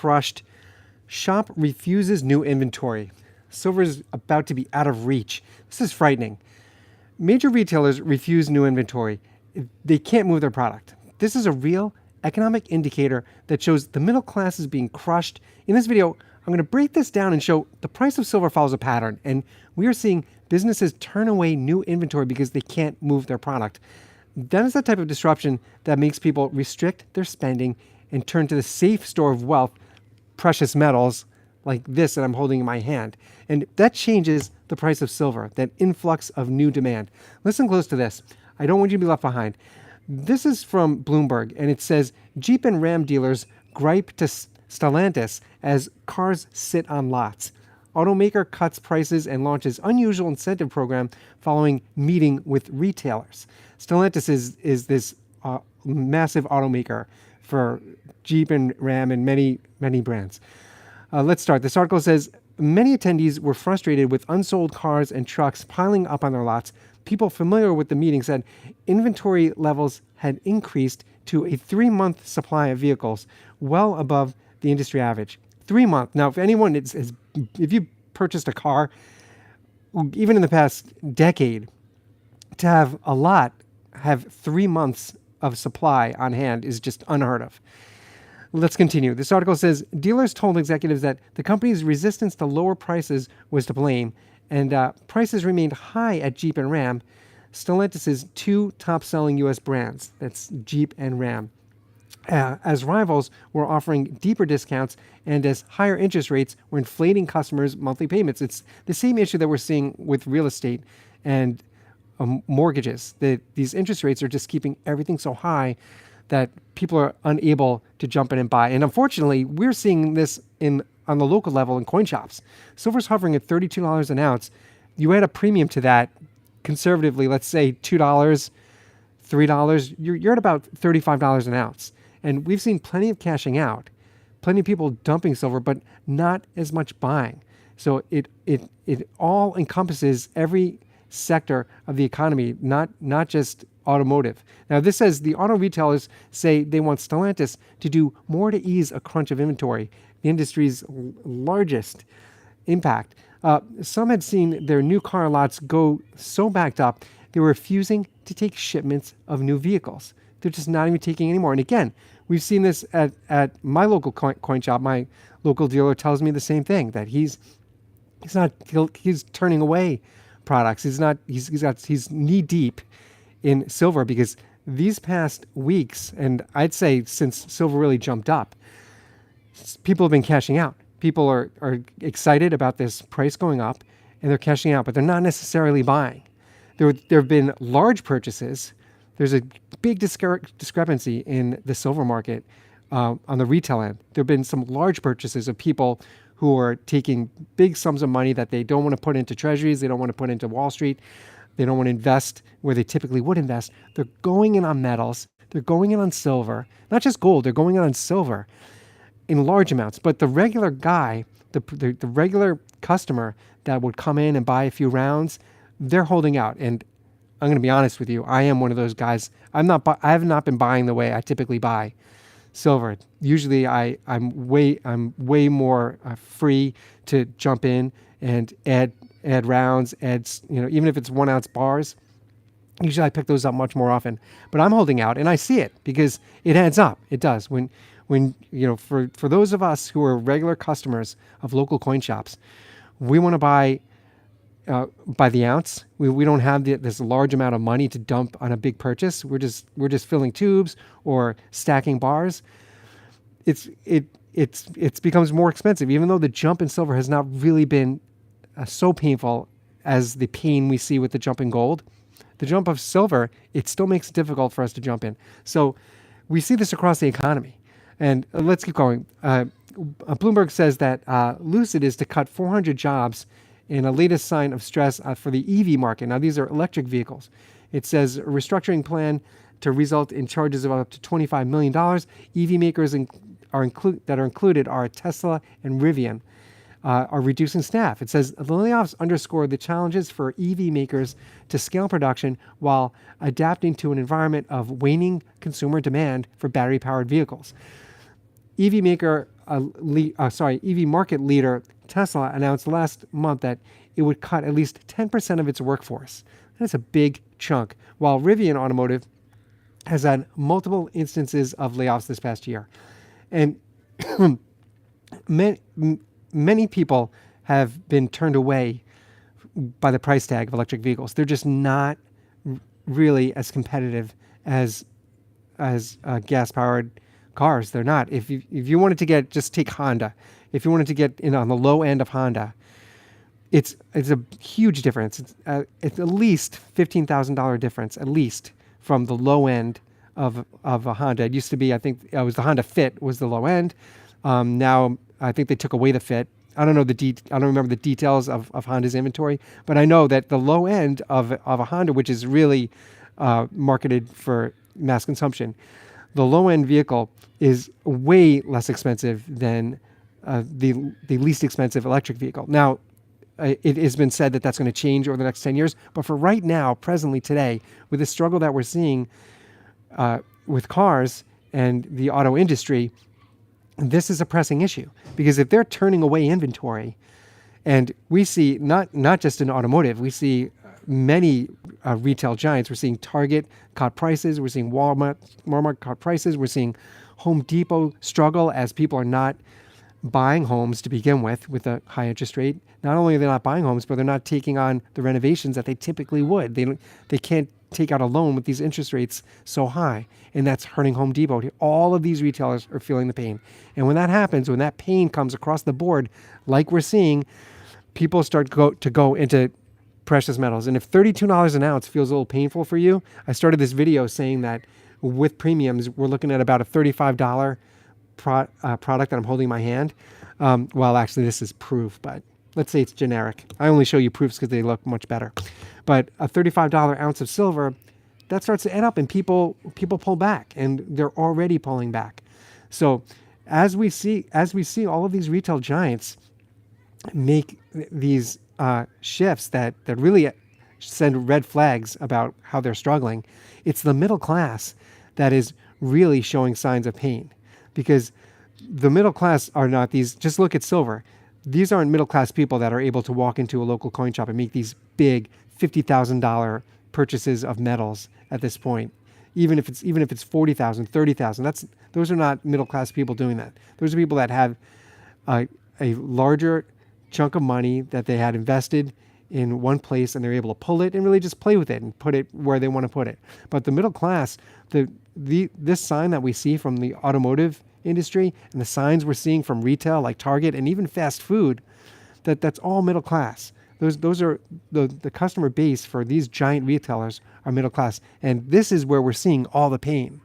crushed. Shop refuses new inventory. Silver is about to be out of reach. This is frightening. Major retailers refuse new inventory. They can't move their product. This is a real economic indicator that shows the middle class is being crushed. In this video, I'm going to break this down and show the price of silver follows a pattern, and we are seeing businesses turn away new inventory because they can't move their product. That is the type of disruption that makes people restrict their spending and turn to the safe store of wealth, precious metals like this that I'm holding in my hand. And that changes the price of silver, that influx of new demand. Listen close to this. I don't want you to be left behind. This is from Bloomberg, and it says, Jeep and Ram dealers gripe to Stellantis as cars sit on lots. Automaker cuts prices and launches unusual incentive program following meeting with retailers. Stellantis is this massive automaker for Jeep and Ram and many brands. Let's start. This article says, many attendees were frustrated with unsold cars and trucks piling up on their lots. People familiar with the meeting said inventory levels had increased to a 3-month supply of vehicles, well above the industry average. 3 months. Now, if anyone if you purchased a car, even in the past decade, to have 3 months of supply on hand is just unheard of. Let's continue. This article says dealers told executives that the company's resistance to lower prices was to blame, and prices remained high at Jeep and Ram, Stellantis' 2 top-selling U.S. brands. That's Jeep and Ram. As rivals were offering deeper discounts and as higher interest rates were inflating customers' monthly payments. It's the same issue that we're seeing with real estate and mortgages. These interest rates are just keeping everything so high that people are unable to jump in and buy. And unfortunately, we're seeing this on the local level in coin shops. Silver's hovering at $32 an ounce. You add a premium to that, conservatively, let's say $2, $3, you're at about $35 an ounce. And we've seen plenty of cashing out, plenty of people dumping silver, but not as much buying. So it all encompasses every sector of the economy, not just automotive. Now, this says the auto retailers say they want Stellantis to do more to ease a crunch of inventory, the industry's largest impact. Some had seen their new car lots go so backed up, they were refusing to take shipments of new vehicles. They're just not even taking anymore. And again, we've seen this at my local coin shop. My local dealer tells me the same thing, that he's turning away products. He's knee deep in silver because these past weeks, and I'd say since silver really jumped up, people have been cashing out. People are excited about this price going up, and they're cashing out, but they're not necessarily buying. There have been large purchases. There's a big discrepancy in the silver market on the retail end. There have been some large purchases of people who are taking big sums of money that they don't want to put into treasuries. They don't want to put into Wall Street. They don't want to invest where they typically would invest. They're going in on metals. They're going in on silver, not just gold. They're going in on silver in large amounts. But the regular guy, the regular customer that would come in and buy a few rounds, they're holding out. And I'm going to be honest with you. I am one of those guys. I have not been buying the way I typically buy silver. Usually I'm way more free to jump in and add rounds, even if it's 1 ounce bars. Usually I pick those up much more often. But I'm holding out, and I see it because it adds up. It does. When for those of us who are regular customers of local coin shops, we want to buy by the ounce. We don't have this large amount of money to dump on a big purchase. We're just filling tubes or stacking bars. It becomes more expensive, even though the jump in silver has not really been so painful as the pain we see with the jump in gold. The jump of silver, it still makes it difficult for us to jump in. So we see this across the economy. And let's keep going. Bloomberg says that Lucid is to cut 400 jobs in a latest sign of stress for the EV market. Now, these are electric vehicles. It says a restructuring plan to result in charges of up to $25 million. EV makers that are included are Tesla and Rivian. Are reducing staff. It says the layoffs underscore the challenges for EV makers to scale production while adapting to an environment of waning consumer demand for battery-powered vehicles. EV maker EV market leader Tesla announced last month that it would cut at least 10% of its workforce. That's a big chunk. While Rivian Automotive has had multiple instances of layoffs this past year. And many people have been turned away by the price tag of electric vehicles. They're just not really as competitive as gas-powered cars. They're not. If you wanted to get, just take Honda. If you wanted to get in on the low end of Honda, it's a huge difference. It's at least $15,000 difference, at least, from the low end of a Honda. It used to be, I think, it was the Honda Fit was the low end. Now I think they took away the Fit. I don't know I don't remember the details of Honda's inventory, but I know that the low end of a Honda, which is really marketed for mass consumption, the low end vehicle is way less expensive than the least expensive electric vehicle. Now, it has been said that that's going to change over the next 10 years, but for right now, presently today, with the struggle that we're seeing with cars and the auto industry, this is a pressing issue, because if they're turning away inventory, and we see not just in automotive, we see many retail giants. We're seeing Target cut prices. We're seeing Walmart cut prices. We're seeing Home Depot struggle as people are not buying homes to begin with a high interest rate. Not only are they not buying homes, but they're not taking on the renovations that they typically would. They can't take out a loan with these interest rates so high, and that's hurting Home Depot. All of these retailers are feeling the pain. And when that happens, when that pain comes across the board, like we're seeing, people start to go into precious metals. And if $32 an ounce feels a little painful for you, I started this video saying that with premiums, we're looking at about a $35 product that I'm holding in my hand. Well, actually, this is proof, but let's say it's generic. I only show you proofs because they look much better. But a $35 ounce of silver, that starts to add up, and people pull back, and they're already pulling back. So as we see all of these retail giants make these shifts that really send red flags about how they're struggling, it's the middle class that is really showing signs of pain, because the middle class are not these. Just look at silver. These aren't middle class people that are able to walk into a local coin shop and make these big $50,000 purchases of metals at this point. Even if it's $40,000, $30,000, those are not middle class people doing that. Those are people that have a larger chunk of money that they had invested in one place, and they're able to pull it and really just play with it and put it where they want to put it. But the middle class, this sign that we see from the automotive industry and the signs we're seeing from retail like Target and even fast food, that's all middle class. Those are the customer base for these giant retailers are middle class, and this is where we're seeing all the pain.